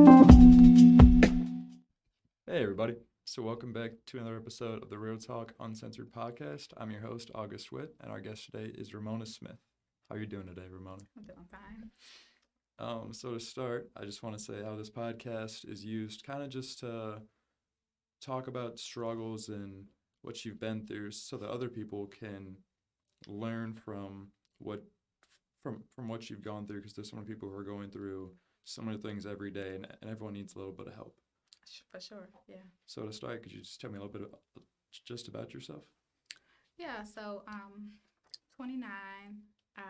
Hey, everybody. So, welcome back to another episode of the Real Talk Uncensored podcast. I'm your host, August Witt, and our guest today is Ramona Smith. How are you doing today, Ramona? I'm doing fine. So, to start, I just want to say how this podcast is used kind of just to talk about struggles and what you've been through so that other people can learn what from what you've gone through because there's so many people who are going through similar things every day and everyone needs a little bit of help. For sure, yeah. So to start, could you just tell me a little bit just about yourself? Yeah, so 29. I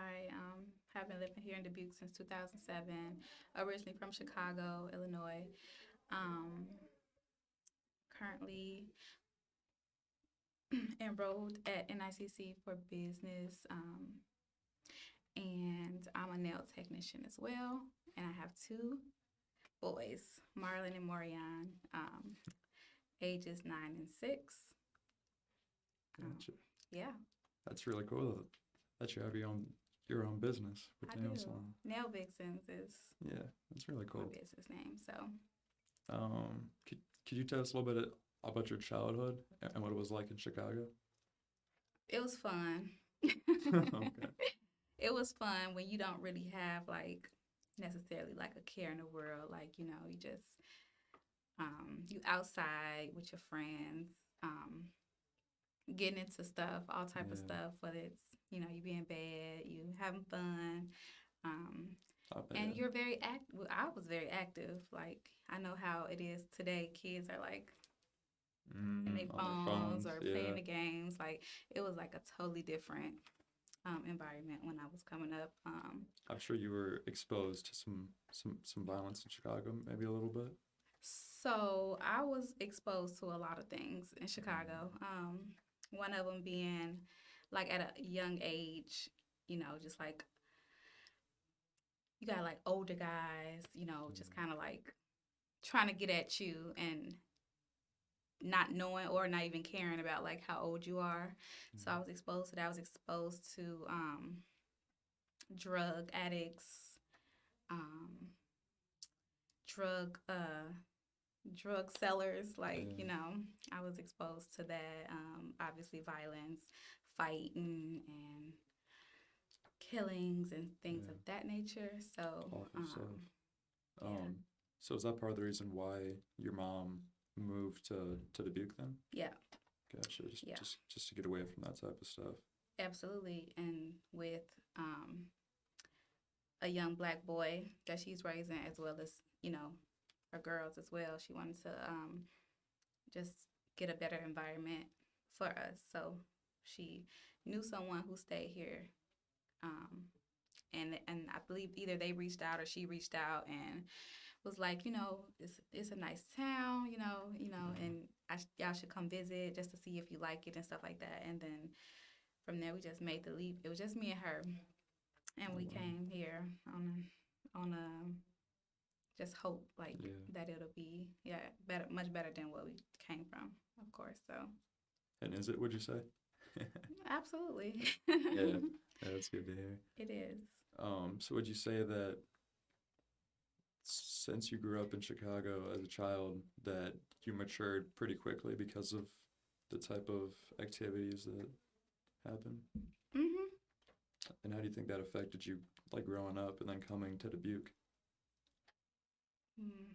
have been living here in Dubuque since 2007. Originally from Chicago, Illinois. Um, Currently enrolled at NICC for business, and I'm a nail technician as well. And I have two boys, Marlon and Morian, ages 9 and 6. Gotcha. Yeah, That's really cool that you have your own business with I nail do. salon. Nail Vixens is Yeah, that's really my cool. business name. So Could you tell us a little bit about your childhood and what it was like in Chicago? it was fun. Okay. It was fun when you don't really have like necessarily like a care in the world. Like, you just you outside with your friends, getting into stuff, all type of Yeah, stuff, whether it's, you being bad, you having fun. Um, not and bad. you're very active. Well, I was very active. Like, I know how it is today. Kids are like in their On their phones phones, or playing yeah. the games. Like, it was like a totally different environment when I was coming up. I'm sure you were exposed to some violence in Chicago, maybe a little bit. So I was exposed to a lot of things in Chicago. One of them being like at a young age, just like you got like older guys, just kind of like trying to get at you and not knowing or not even caring about like how old you are. So I was exposed to that. I was exposed to drug addicts, um, drug drug sellers. Like, Yeah, I was exposed to that. Obviously, violence, fighting, and killings and things yeah, of that nature. So, awful stuff. yeah, Um, so is that part of the reason why your mom moved to Dubuque then? yeah, Gotcha. Just yeah, just just to get away from that type of stuff. absolutely. And with a young black boy that she's raising, as well as, her girls as well, she wanted to just get a better environment for us. So she knew someone who stayed here, um, and I believe either they reached out or she reached out and was like, it's a nice town, Yeah. and y'all should come visit just to see if you like it and stuff like that. And then from there, we just made the leap. It was just me and her, and Oh we wow. came here on a just hope like Yeah. that it'll be better, much better than what we came from, of course. So And is it? Would you say? absolutely, Yeah. Yeah, that's good to hear. it is. So would you say that since you grew up in Chicago as a child, that you matured pretty quickly because of the type of activities that happen? Mhm. And how do you think that affected you, like growing up and then coming to Dubuque? Mm.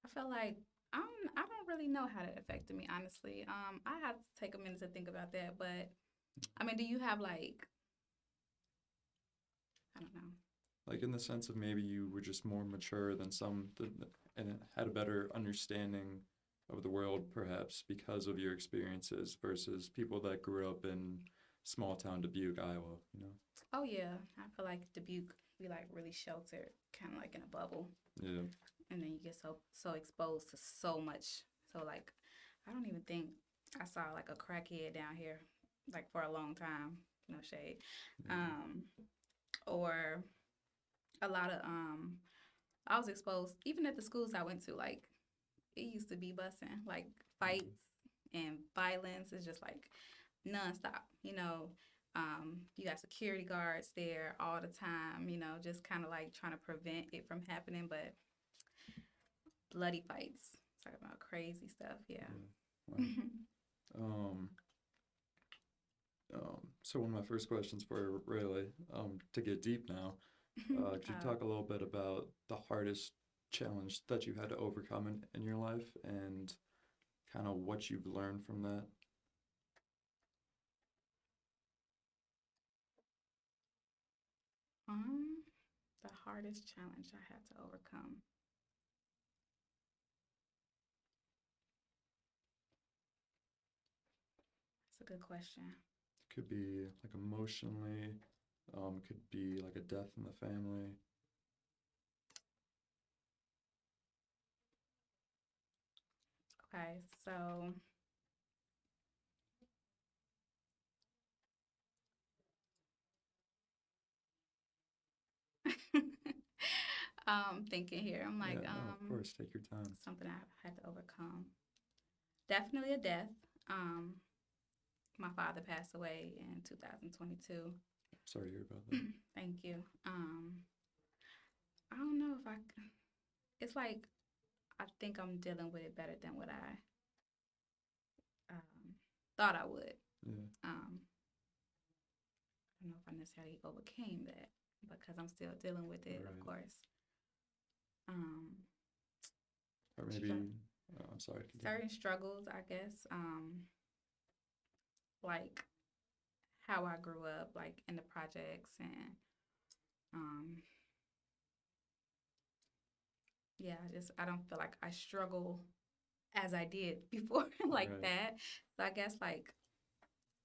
I feel like I don't really know how that affected me, honestly. I had to take a minute to think about that, but I mean, do you have like I don't know. Like in the sense of maybe you were just more mature than and had a better understanding of the world, perhaps because of your experiences versus people that grew up in small town Dubuque, Iowa, you know? Oh yeah, I feel like Dubuque, we like really sheltered, kind of like in a bubble, Yeah. and then you get so exposed to so much. So like, I don't even think I saw like a crackhead down here, like for a long time. No shade, Yeah. um, or a lot of I was exposed even at the schools I went to. Like it used to be bussing, like Mhm. fights and violence is just like nonstop. You got security guards there all the time, just kind of like trying to prevent it from happening. But bloody fights, talking about crazy stuff, yeah. Yeah. Wow. Um, so one of my first questions for you, really, to get deep now, could you talk a little bit about the hardest challenge that you had to overcome in your life and kind of what you've learned from that? um, the hardest challenge I had to overcome. That's a good question. Could be like emotionally, could be like a death in the family. Okay, so thinking here, I'm like, Yeah, no, of course, take your time. something I had to overcome. Definitely a death. Um, my father passed away in 2022. Sorry to hear about that. Thank you. I don't know if it's like I think I'm dealing with it better than what I thought I would. Yeah, Um, I don't know if I necessarily overcame that because I'm still dealing with it, of right. course. Um, Or maybe, str- I'm sorry, continue. certain struggles, I guess, like how I grew up, like in the projects, and um, yeah, I don't feel like I struggle as I did before like Right. that. So I guess like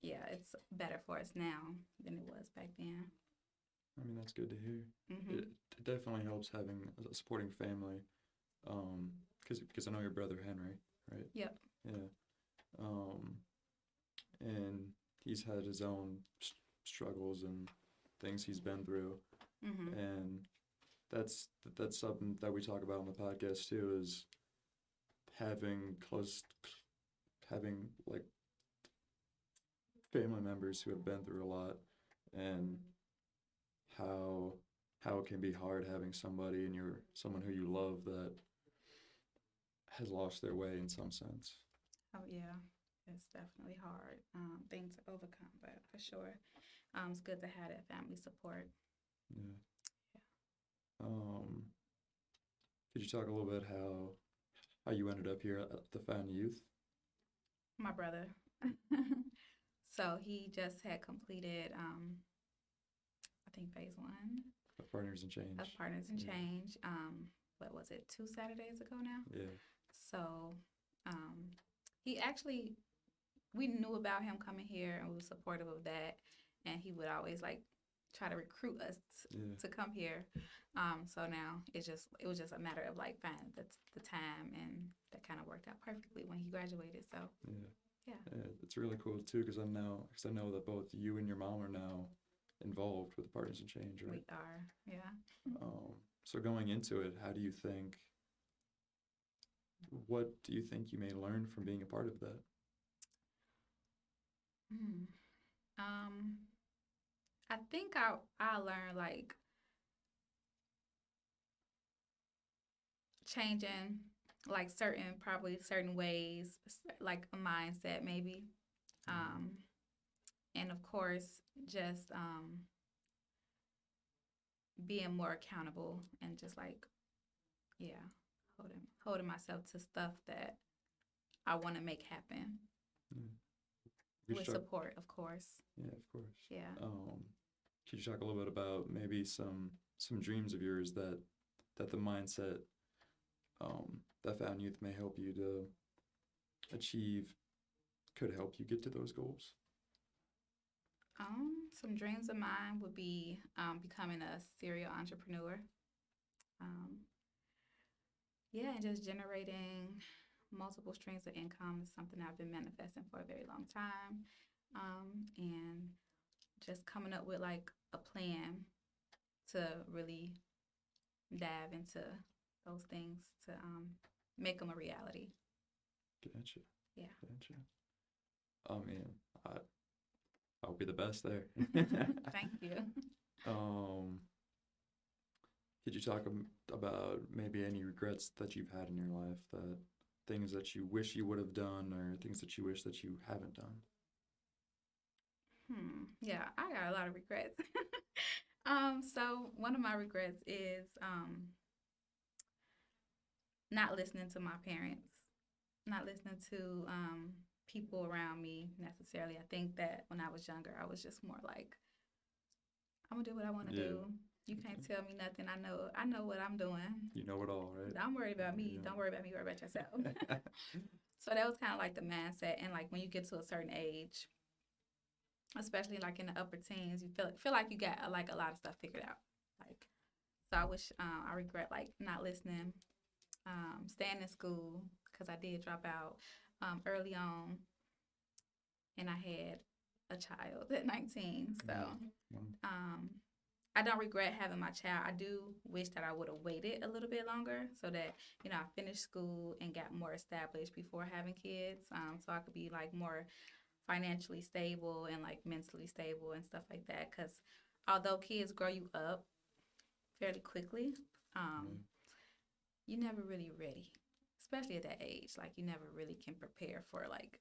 yeah, it's better for us now than it was back then. I mean, that's good to hear. Mhm. It definitely helps having a supporting family. Because I know your brother Henry, right? Yep. Yeah. Um, and he's had his own struggles and things he's been through, Mhm. and that's that's something that we talk about on the podcast too. Is having close, having like family members who have been through a lot, and how how it can be hard having somebody in your someone who you love that has lost their way in some sense. Oh yeah, it's definitely hard thing to overcome, but for sure, it's good to have that family support. Yeah. Um, could you talk a little bit how you ended up here at the Fountain Youth My brother. So he just had completed, I think phase 1 of Partners in of Change? Partners in Yeah. Change. What was it, 2 Saturdays ago now? Yeah. So, um, he actually we knew about him coming here and we were supportive of that. And he would always like try to recruit us Yeah. to come here. So now it was just a matter of like finding the time, and that kind of worked out perfectly when he graduated. So Yeah. yeah, Yeah. It's really cool too because I know that both you and your mom are now involved with Partners in Change, right? we are. Yeah. So going into it, what do you think you may learn from being a part of that? Hmm. Um, I think I learned like changing like certain ways, like a mindset maybe. Mm, Um, and of course, just being more accountable and just like yeah, holding myself to stuff that I want to make happen yeah. Could you with talk? support, of course. Yeah, of course. Yeah. Could you talk a little bit about maybe some dreams of yours that the mindset that Fountain Youth may help you to achieve could help you get to those goals? Some dreams of mine would be becoming a serial entrepreneur. Um, yeah, and just generating multiple streams of income is something I've been manifesting for a very long time. And just coming up with like a plan to really dive into those things to make them a reality. Gotcha. Yeah. Gotcha. Oh man, I I'll be the best there. Thank you. um, could you talk about maybe any regrets that you've had in your life, that things that you wish you would have done, or things that you wish that you haven't done? Yeah, I got a lot of regrets. So one of my regrets is not listening to my parents, not listening to people around me necessarily. I think that when I was younger, I was just more like, I'm gonna do what I want to Yeah, do. You can't tell me nothing. I know what I'm doing. you know it all, Don't worry about me. right? Don't worry about me. Worry about yourself. Yeah. So that was kind of like the mindset. And like when you get to a certain age, especially like in the upper teens, you feel like you got like a lot of stuff figured out. Like so, I wish I regret like not listening, staying in school because I did drop out early on, and I had a child at 19. So Well, um, I don't regret having my child. I do wish that I would have waited a little bit longer so that I finished school and got more established before having kids, so I could be like more financially stable and like mentally stable and stuff like that. Because although kids grow you up fairly quickly, yeah. you're never really ready, especially at that age. Like you never really can prepare for like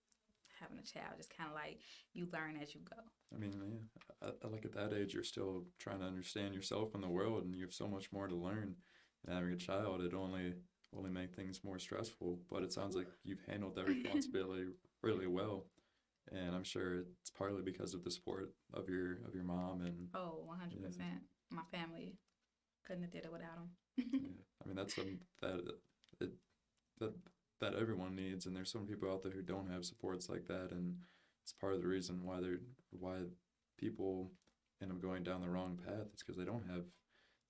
having a child. Just kind of like you learn as you go. I mean, yeah, I like at that age, you're still trying to understand yourself and the world, and you have so much more to learn. And having a child, it only make things more stressful. But it sounds like you've handled that responsibility really well, and I'm sure it's partly because of the support of your mom and Oh, yeah, 100%. My family couldn't have did it without yeah. them. I mean, that's something it that that everyone needs, and there's some people out there who don't have supports like that, and it's part of the reason why people end up going down the wrong path. It's because they don't have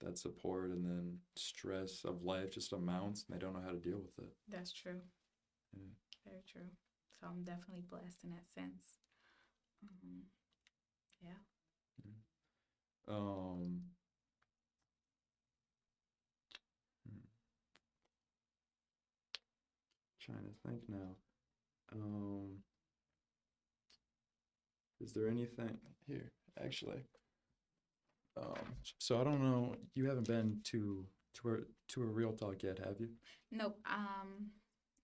that support, and then stress of life just amounts, and they don't know how to deal with it. That's true. Yeah. Very true. So I'm definitely blessed in that sense. Um, yeah. Yeah. Hmm, trying to think now. Um, is there anything here? Actually, so I don't know. You haven't been to a real talk yet, have you? Nope.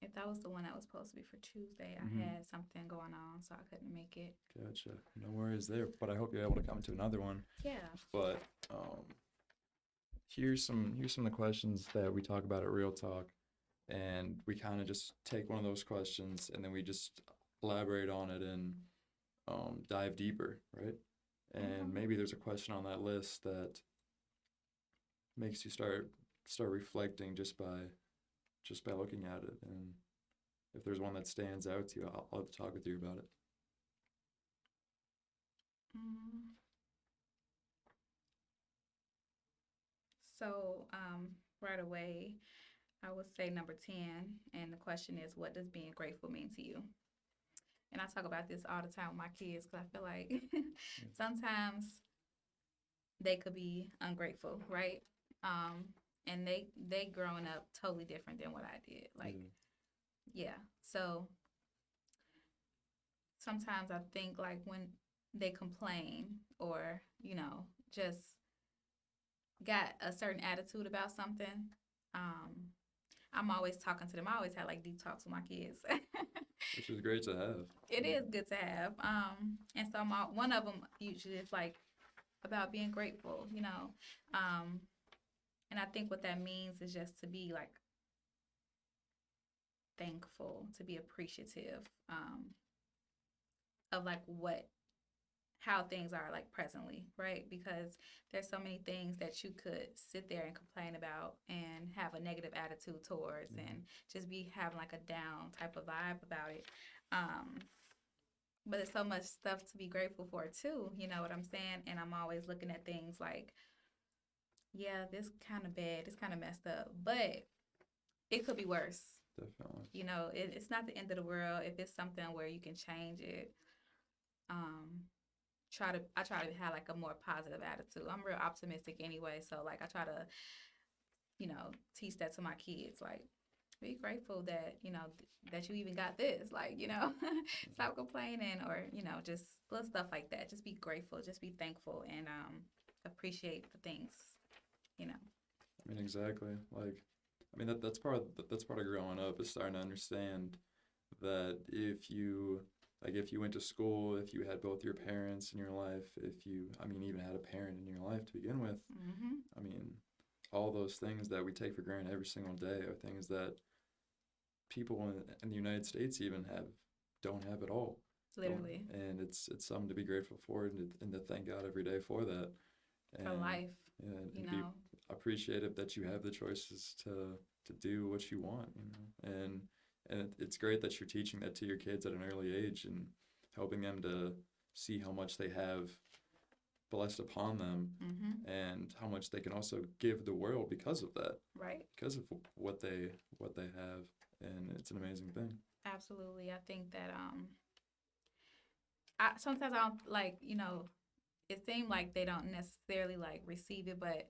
If that was the one that was supposed to be for Tuesday, I Mm-hmm. had something going on, so I couldn't make it. Gotcha. No worries there, but I hope you're able to come to another one. Yeah. But here's some of the questions that we talk about at Real Talk, and we kind of just take one of those questions and then we just elaborate on it and dive deeper, right? And Okay. maybe there's a question on that list that makes you start reflecting just by looking at it. And if there's one that stands out to you, I'll have to talk with you about it. Mm. So, right away, I would say number 10. And the question is, what does being grateful mean to you? And I talk about this all the time with my kids because I feel like sometimes they could be ungrateful, right? Um, and they growing up totally different than what I did. Like, Yeah. yeah. So sometimes I think like when they complain or, just got a certain attitude about something, um, I'm always talking to them. I always have like deep talks with my kids. Which is great to have. It is good to have. And so one of them usually is like about being grateful. Um, and I think what that means is just to be like thankful, to be appreciative of like how things are like presently, right? Because there's so many things that you could sit there and complain about and have a negative attitude towards Mhm. and just be having like a down type of vibe about it. Um, but there's so much stuff to be grateful for too, you know what I'm saying? And I'm always looking at things like, yeah, this kind of bad, this kind of messed up, but it could be worse. Definitely. It's not the end of the world if it's something where you can change it. Um, I try to have like a more positive attitude. I'm real optimistic anyway, so like I try to, teach that to my kids. Like, be grateful that that you even got this. Like, stop complaining or just little stuff like that. Just be grateful, just be thankful, and appreciate the things, you know. I mean, exactly. Like, I mean that's part of growing up is starting to understand that if you went to school, if you had both your parents in your life, if you, I mean, even had a parent in your life to begin with, Hmm. I mean, all those things that we take for granted every single day are things that people in the United States even don't have at all. Don't, Literally, and it's something to be grateful for and to thank God every day for that. for And life, yeah, you and be know. appreciative that you have the choices to do what you want, you know. And it's great that you're teaching that to your kids at an early age and helping them to see how much they have blessed upon them Hmm. and how much they can also give the world because of that, Right. because of what they have, and it's an amazing thing. Absolutely. I think that I sometimes I don't like, it seemed like they don't necessarily like receive it, but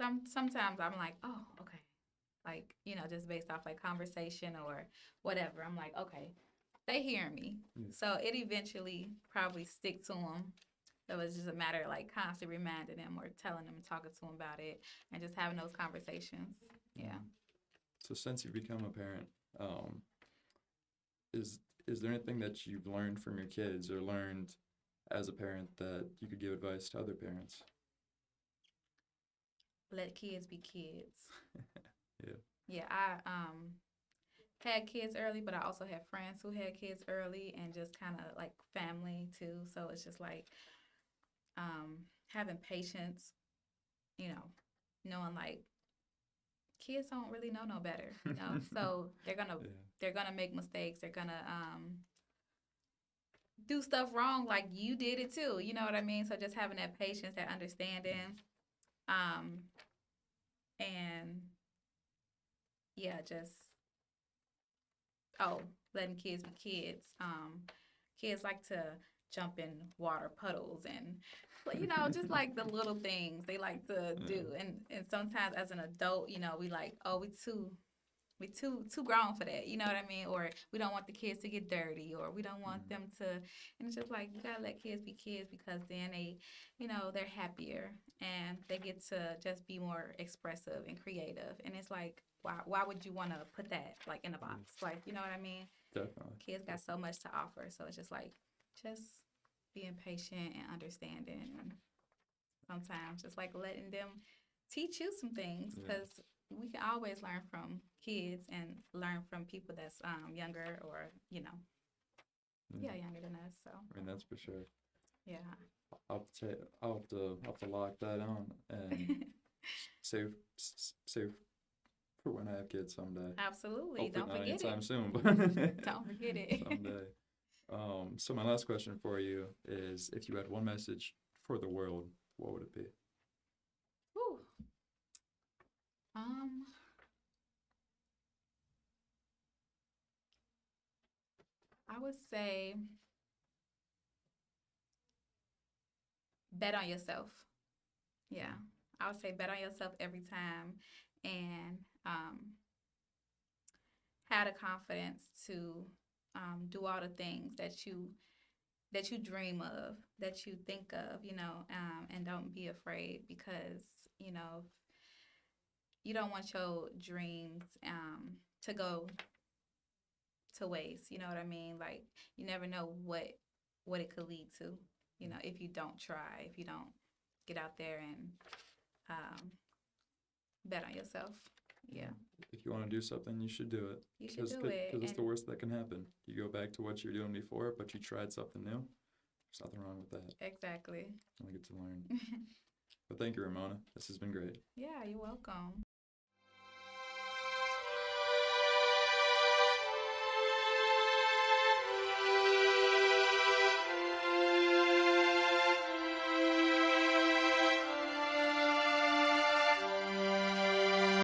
sometimes I'm like, oh, okay. Like, just based off like conversation or whatever. I'm like, okay, they hear me. Yeah. So it eventually probably stick to them. It was just a matter of like constantly reminding them or telling them, talking to them about it, and just having those conversations. Yeah. Mm. So since you've become a parent, um, is there anything that you've learned from your kids or learned as a parent that you could give advice to other parents? Let kids be kids. Yeah. Yeah, I had kids early, but I also had friends who had kids early and just kind of like family too. So it's just like having patience, you know, knowing like kids don't really know no better. So they're gonna Yeah. they're gonna make mistakes. They're gonna do stuff wrong like you did it too. You know what I mean? So just having that patience, that understanding, um, and yeah, just oh, letting kids be kids. Kids like to jump in water puddles and just like the little things they like to Yeah. do. And sometimes as an adult, we like, oh, we too grown for that. You know what I mean? Or we don't want the kids to get dirty, or we don't want Mm. them to. And it's just like you gotta let kids be kids because then they're happier and they get to just be more expressive and creative. And it's like, why would you want to put that like in a Yeah. box? Like, you know what I mean? Definitely. Kids got so much to offer, so it's just like just being patient and understanding, and sometimes just like letting them teach you some things Yeah. because we can always learn from kids and learn from people that's younger or Yeah. yeah, younger than us. So I mean, that's for sure. yeah. I'll have to lock that on and save save for when I have kids someday. Absolutely, Hopefully don't not forget anytime it. soon, but Don't forget it. someday. So my last question for you is, if you had one message for the world, what would it be? Whew. um I would say bet on yourself. Yeah, I would say bet on yourself every time, and have the confidence to do all the things that you dream of, that you think of, and don't be afraid because you know you don't want your dreams to go to waste. You know what I mean? Like you never know what it could lead to. If you don't try, if you don't get out there and um, bet on yourself. Yeah, If you want to do something, you should do it. you should Because do it. it's And the worst that can happen. You go back to what you're doing before, but you tried something new. There's nothing wrong with that. exactly. I get to learn. But thank you, Ramona. This has been great. Yeah, you're welcome.